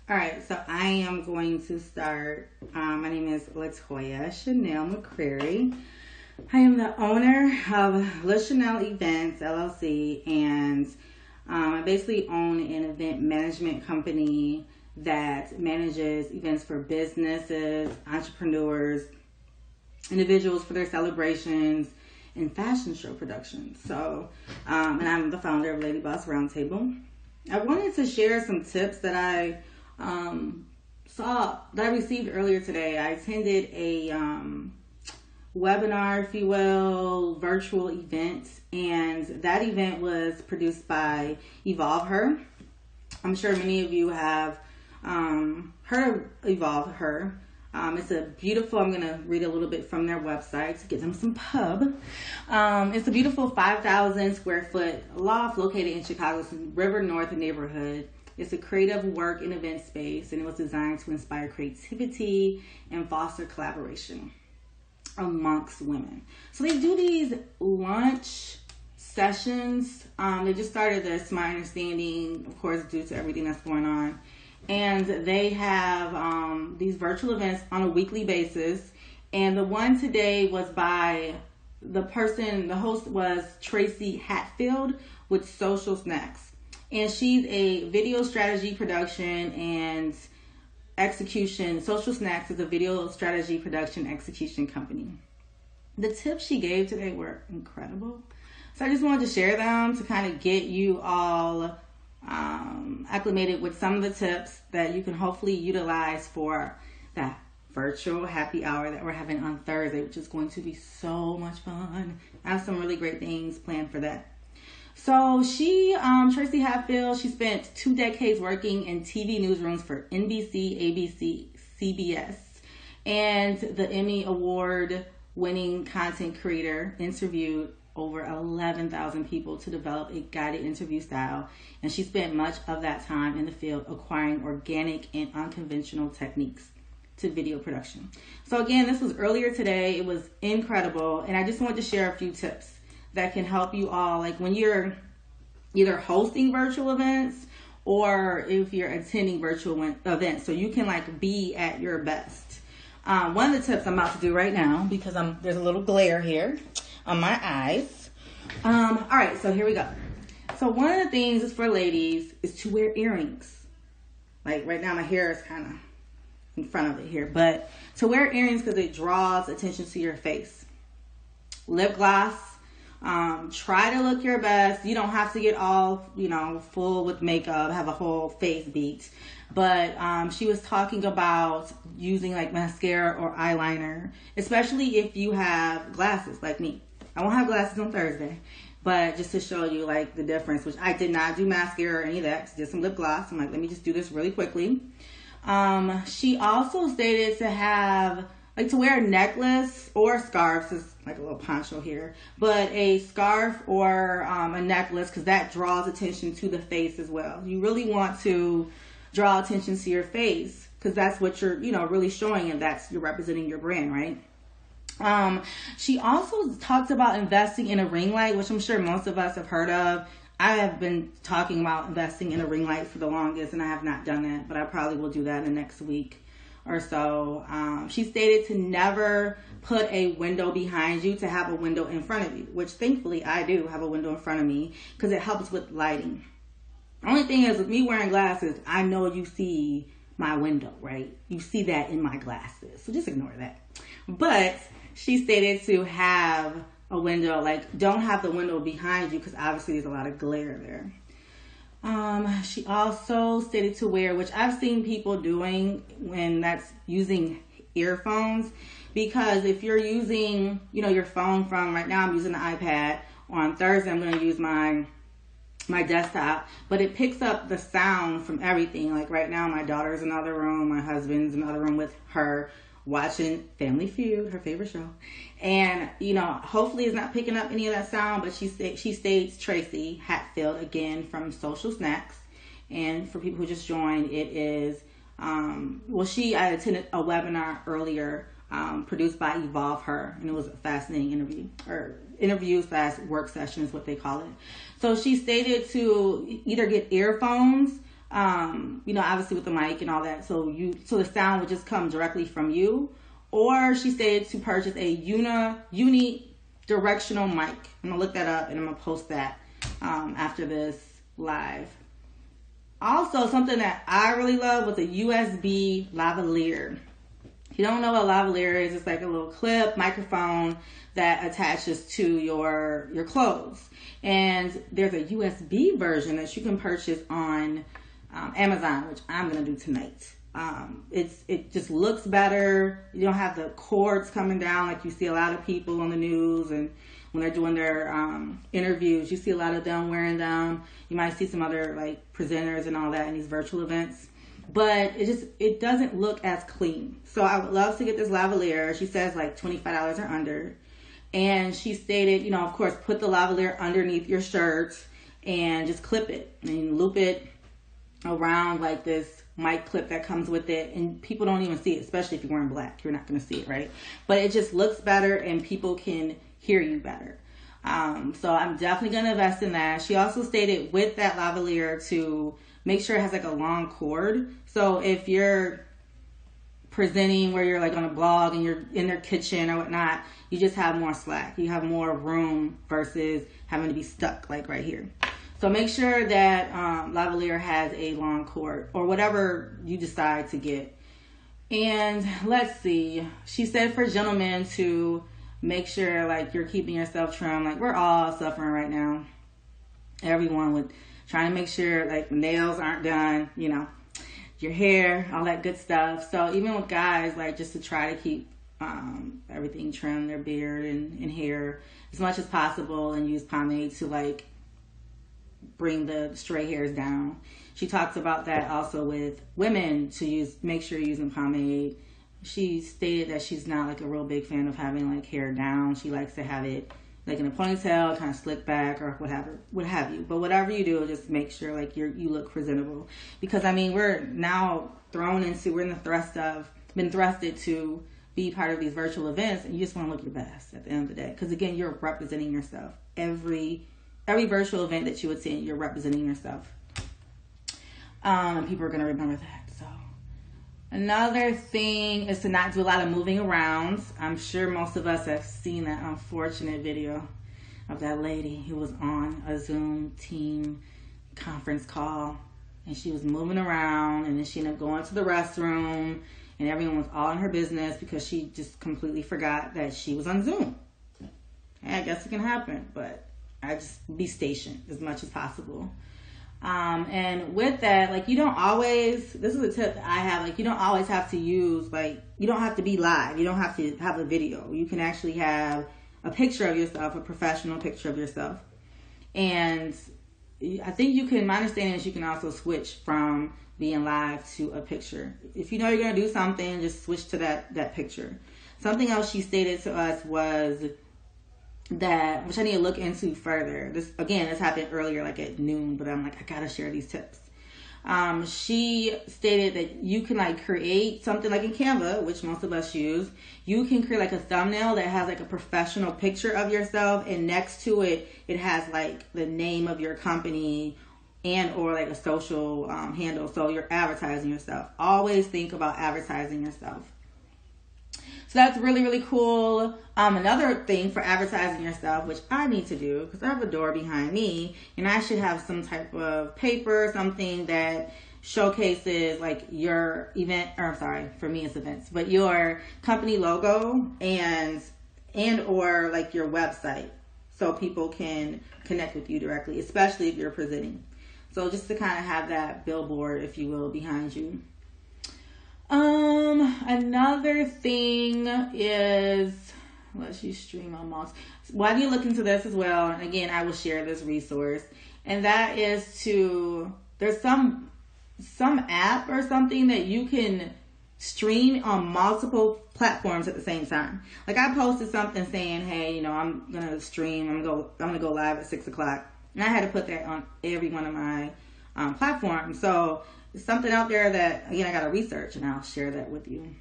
All right, so I am going to start. My name is Latoya Shanell McCrary. I am the owner of Le Chanel Events LLC, and I basically own an event management company that manages events for businesses, entrepreneurs, individuals for their celebrations, and fashion show productions. So, and I'm the founder of Lady Boss Roundtable. I wanted to share some tips that I received earlier today. I attended a webinar, if you will, virtual event, and that event was produced by evolveHer. I'm sure many of you have heard of evolveHer. It's a beautiful, I'm going to read a little bit from their website to give them some pub. It's a beautiful 5,000 square foot loft located in Chicago's River North neighborhood. It's a creative work and event space, and it was designed to inspire creativity and foster collaboration amongst women. So they do these lunch sessions. They just started this, my understanding, of course, due to everything that's going on. And they have these virtual events on a weekly basis. And the one today was by the host was Tracy Hatfield with Social Snacks. And she's a video strategy production and execution. Social Snacks is a video strategy production execution company. The tips she gave today were incredible. So I just wanted to share them to kind of get you all acclimated with some of the tips that you can hopefully utilize for that virtual happy hour that we're having on Thursday, which is going to be so much fun. I have some really great things planned for that. So Tracy Hatfield, she spent 2 decades working in TV newsrooms for NBC, ABC, CBS, and the Emmy Award winning content creator interviewed over 11,000 people to develop a guided interview style. And she spent much of that time in the field acquiring organic and unconventional techniques to video production. So again, this was earlier today. It was incredible. And I just wanted to share a few tips that can help you all, like when you're either hosting virtual events or if you're attending virtual events, so you can like be at your best. One of the tips I'm about to do right now, because there's a little glare here on my eyes. All right, so here we go. So one of the things is for ladies is to wear earrings. Like right now my hair is kind of in front of it here, but to wear earrings because it draws attention to your face. Lip gloss. Try to look your best. You don't have to get all, full with makeup, have a whole face beat. But she was talking about using like mascara or eyeliner, especially if you have glasses like me. I won't have glasses on Thursday, but just to show you like the difference, which I did not do mascara or any of that. Just did some lip gloss. I'm like, let me just do this really quickly. She also stated to wear a necklace or scarf, so it's like a little poncho here, but a scarf or a necklace, because that draws attention to the face as well. You really want to draw attention to your face because that's what you're, really showing, and you're representing your brand, right? She also talked about investing in a ring light, which I'm sure most of us have heard of. I have been talking about investing in a ring light for the longest, and I have not done that, but I probably will do that in the next week or so. She stated to never put a window behind you, to have a window in front of you, which thankfully I do have a window in front of me because it helps with lighting. The only thing is with me wearing glasses, I know you see my window, right? You see that in my glasses, so just ignore that. But she stated to have a window, like don't have the window behind you because obviously there's a lot of glare there. She also stated to wear, which I've seen people doing when that's using earphones, because if you're using, your phone from, right now I'm using the iPad, or on Thursday I'm going to use my desktop, but it picks up the sound from everything. Like right now my daughter's in another room, my husband's in another room with her watching Family Feud, her favorite show. And, hopefully it's not picking up any of that sound, but she states, Tracy Hatfield, again, from Social Snacks. And for people who just joined, it is, I attended a webinar earlier, produced by evolveHer, and it was a fascinating interview/work session is what they call it. So she stated to either get earphones, obviously with the mic and all that. So the sound would just come directly from you. Or she stated to purchase a unidirectional mic. I'm gonna look that up and I'm gonna post that after this live. Also, something that I really love was a USB lavalier. If you don't know what lavalier is, it's like a little clip microphone that attaches to your clothes. And there's a USB version that you can purchase on Amazon, which I'm gonna do tonight. It just looks better. You don't have the cords coming down like you see a lot of people on the news, and when they're doing their interviews, you see a lot of them wearing them. You might see some other like presenters and all that in these virtual events, but it doesn't look as clean. So I would love to get this lavalier. She says like $25 or under, and she stated, of course, put the lavalier underneath your shirt and just clip it and loop it around like this mic clip that comes with it, and people don't even see it, especially if you're wearing black. You're not going to see it, right? But it just looks better and people can hear you better. So I'm definitely going to invest in that. She also stated with that lavalier to make sure it has like a long cord. So if you're presenting where you're like on a blog and you're in their kitchen or whatnot, you just have more slack. You have more room versus having to be stuck like right here. So make sure that lavalier has a long cord or whatever you decide to get. And let's see, she said for gentlemen to make sure like you're keeping yourself trim. Like we're all suffering right now. Everyone with trying to make sure like nails aren't done, your hair, all that good stuff. So even with guys, like just to try to keep everything trimmed, their beard and hair as much as possible, and use pomade to like bring the stray hairs down. She talks about that also with women to make sure you're using pomade. She stated that she's not like a real big fan of having like hair down. She likes to have it like in a ponytail, kind of slick back or what have you. But whatever you do, just make sure like you look presentable. Because we're now been thrusted to be part of these virtual events, and you just want to look your best at the end of the day. Because again, you're representing yourself. Every virtual event that you attend, you're representing yourself. And people are going to remember that. So another thing is to not do a lot of moving around. I'm sure most of us have seen that unfortunate video of that lady who was on a Zoom team conference call, and she was moving around, and then she ended up going to the restroom, and everyone was all in her business because she just completely forgot that she was on Zoom. And I guess it can happen, but I just be stationed as much as possible. And with that, like this is a tip that I have, like you don't always have to use, like you don't have to be live. You don't have to have a video. You can actually have a picture of yourself, a professional picture of yourself. And I think my understanding is you can also switch from being live to a picture. If you know you're going to do something, just switch to that picture. Something else she stated to us was that, which I need to look into further. This happened earlier, like at noon, but I'm like, I gotta share these tips. She stated that you can like create something like in Canva, which most of us use. You can create like a thumbnail that has like a professional picture of yourself, and next to it, it has like the name of your company or like a social handle. So you're advertising yourself. Always think about advertising yourself. So that's really, really cool. Another thing for advertising yourself, which I need to do because I have a door behind me, and I should have some type of paper, something that showcases like your event, for me it's events, but your company logo and or like your website, so people can connect with you directly, especially if you're presenting. So just to kind of have that billboard, if you will, behind you. Another thing is, let's you stream on Moss. While you look into this as well, and again, I will share this resource, and that is there's some app or something that you can stream on multiple platforms at the same time. Like I posted something saying, hey, I'm gonna stream, I'm gonna go live at 6:00, and I had to put that on every one of my platforms. So something out there that, again, I got to research, and I'll share that with you.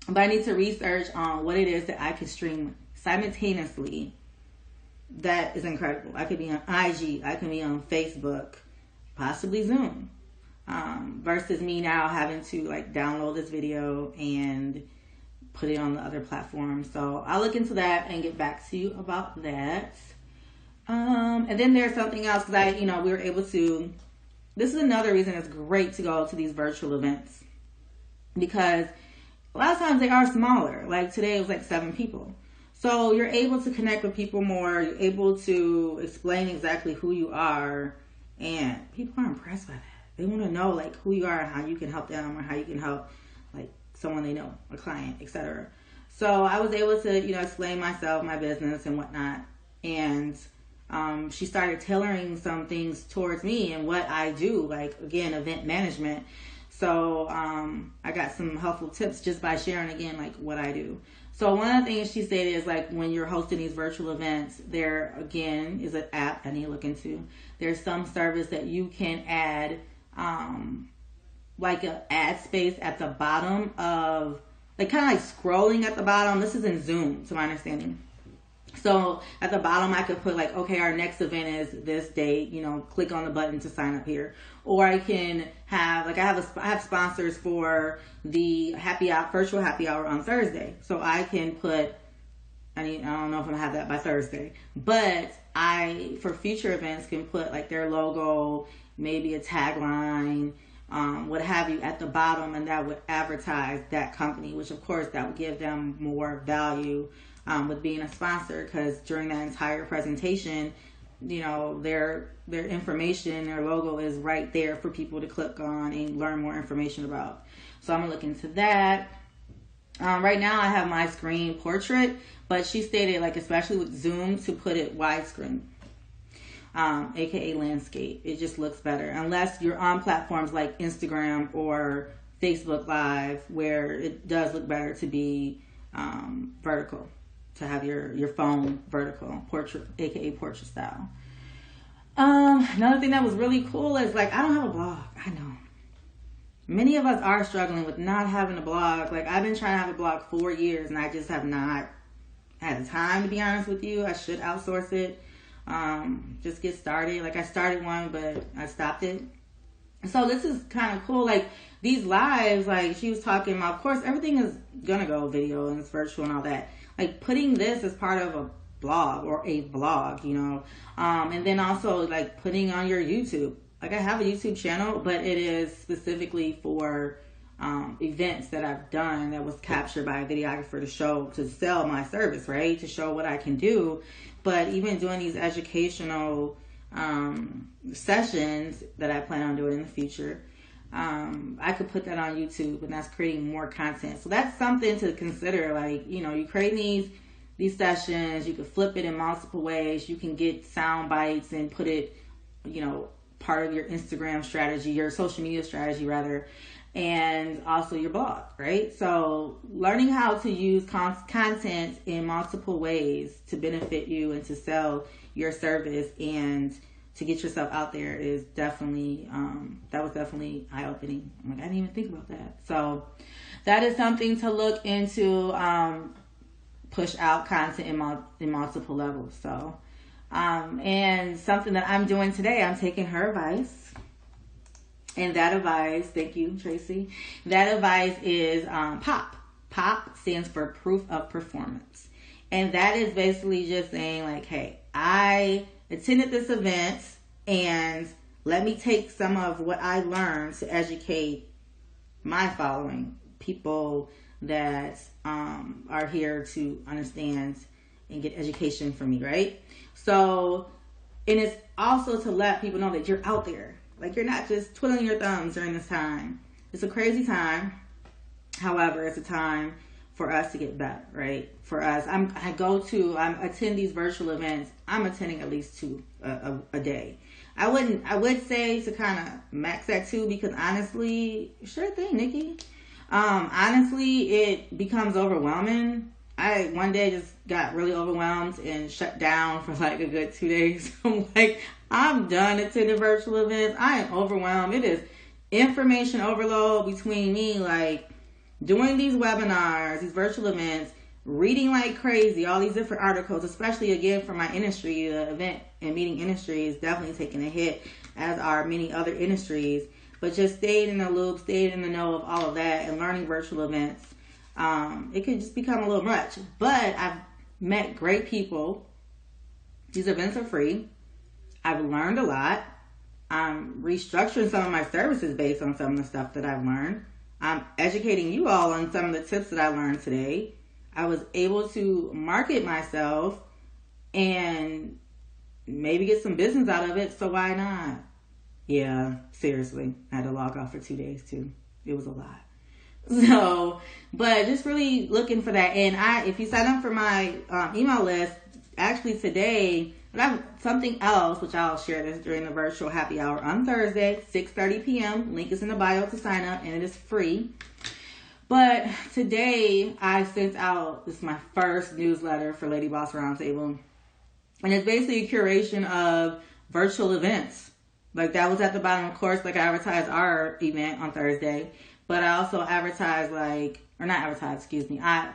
But I need to research on what it is that I can stream simultaneously. That is incredible. I could be on IG. I can be on Facebook, possibly Zoom. versus me now having to like download this video and put it on the other platforms. So I'll look into that and get back to you about that. And then there's something else, because we were able to, this is another reason it's great to go to these virtual events, because a lot of times they are smaller. Like today it was like 7 people. So you're able to connect with people more. You're able to explain exactly who you are, and people are impressed by that. They want to know like who you are and how you can help them, or how you can help like someone they know, a client, etc. So I was able to, explain myself, my business and whatnot. And she started tailoring some things towards me and what I do, like, again, event management. So I got some helpful tips just by sharing, again, like what I do. So one of the things she stated is, like, when you're hosting these virtual events, there, again, is an app I need to look into. There's some service that you can add, like an ad space at the bottom of, like, kind of like scrolling at the bottom. This is in Zoom, to my understanding. So at the bottom, I could put like, okay, our next event is this date, click on the button to sign up here. Or I can have, like, I have sponsors for the virtual happy hour on Thursday. So I can put, I don't know if I'm gonna have that by Thursday, but I, for future events, can put like their logo, maybe a tagline, what have you, at the bottom, and that would advertise that company, which of course that would give them more value with being a sponsor, because during that entire presentation, their information, their logo is right there for people to click on and learn more information about. So I'm gonna look into that. Right now I have my screen portrait, but she stated, like, especially with Zoom, to put it widescreen, aka landscape. It just looks better, unless you're on platforms like Instagram or Facebook Live, where it does look better to be vertical, to have your phone vertical, portrait, aka portrait style. Another thing that was really cool is, like, I don't have a blog. I know many of us are struggling with not having a blog. Like, I've been trying to have a blog for 4 years, and I just have not had the time, to be honest with you. I should outsource it. Just get started. Like, I started one, but I stopped it. So this is kind of cool. Like, these lives, like she was talking about, of course, everything is gonna go video and it's virtual and all that. Like, putting this as part of a blog or a vlog, and then also like putting on your YouTube. Like, I have a YouTube channel, but it is specifically for events that I've done that was captured by a videographer to sell my service, right? To show what I can do. But even doing these educational sessions that I plan on doing in the future, I could put that on YouTube, and that's creating more content. So that's something to consider. Like, you create these sessions, you could flip it in multiple ways. You can get sound bites and put it, part of your Instagram strategy, your social media strategy rather, and also your blog, right? So learning how to use content in multiple ways to benefit you and to sell your service and to get yourself out there is definitely, that was definitely eye-opening. I'm like, I didn't even think about that. So that is something to look into, push out content in multiple levels. So, and something that I'm doing today, I'm taking her advice. And that advice, thank you, Tracy. That advice is POP. POP stands for proof of performance. And that is basically just saying, like, hey, I attended this event, and let me take some of what I learned to educate my following, people that are here to understand and get education from me, right? So, and it's also to let people know that you're out there. Like, you're not just twiddling your thumbs during this time. It's a crazy time. However, it's a time for us to get better, right? For us, I attend these virtual events. I'm attending at least 2 a day. I would say to kind of max at 2, because honestly, sure thing, Nikki. Honestly, it becomes overwhelming. I one day just got really overwhelmed and shut down for like a good 2 days. I'm like, I'm done attending virtual events. I am overwhelmed. It is information overload between me, like, doing these webinars, these virtual events, reading like crazy, all these different articles, especially again for my industry. The event and meeting industry is definitely taking a hit, as are many other industries. but just staying in the loop, staying in the know of all of that, and learning virtual events, it could just become a little much. But I've met great people. These events are free. I've learned a lot. I'm restructuring some of my services based on some of the stuff that I've learned. I'm educating you all on some of the tips that I learned today. I was able to market myself and maybe get some business out of it, so why not? Yeah, seriously. I had to log off for 2 days too. It was a lot. So, but just really looking for that. And if you sign up for my email list, actually today, I have something else, which I'll share this during the virtual happy hour on Thursday, 6:30 p.m. Link is in the bio to sign up, and it is free. But today, I sent out, this is my first newsletter for Lady Boss Roundtable. And it's basically a curation of virtual events. Like, that was at the bottom, of course, like I advertised our event on Thursday. But I also advertised, I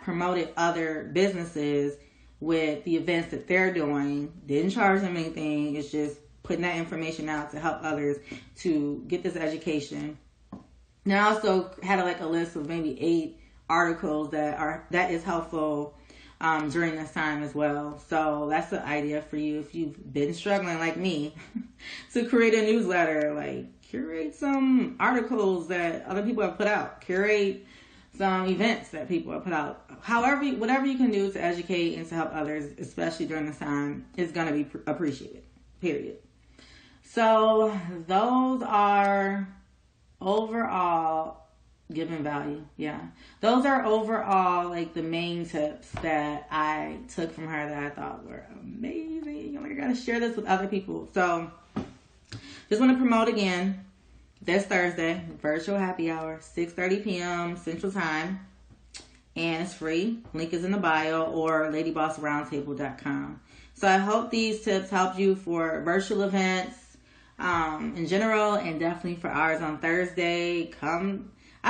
promoted other businesses with the events that they're doing. Didn't charge them anything. It's just putting that information out to help others to get this education. And I also had a list of maybe 8 articles that is helpful during this time as well. So that's the idea for you if you've been struggling like me to create a newsletter. Like, curate some articles that other people have put out. Curate some events that people have put out. Whatever you can do to educate and to help others, especially during this time, is going to be appreciated. Period. So those are overall giving value. Yeah. Those are overall the main tips that I took from her that I thought were amazing. I got to share this with other people. So just want to promote again this Thursday, virtual happy hour, 6:30 p.m. Central Time. And it's free. Link is in the bio or ladybossroundtable.com. So I hope these tips help you for virtual events in general, and definitely for ours on Thursday. I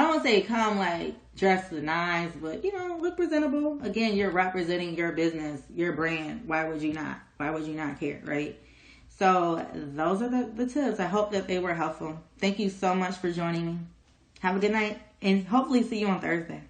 don't want to say come dressed to the nines, but look presentable. Again, you're representing your business, your brand. Why would you not? Why would you not care, right? So those are the tips. I hope that they were helpful. Thank you so much for joining me. Have a good night, and hopefully see you on Thursday.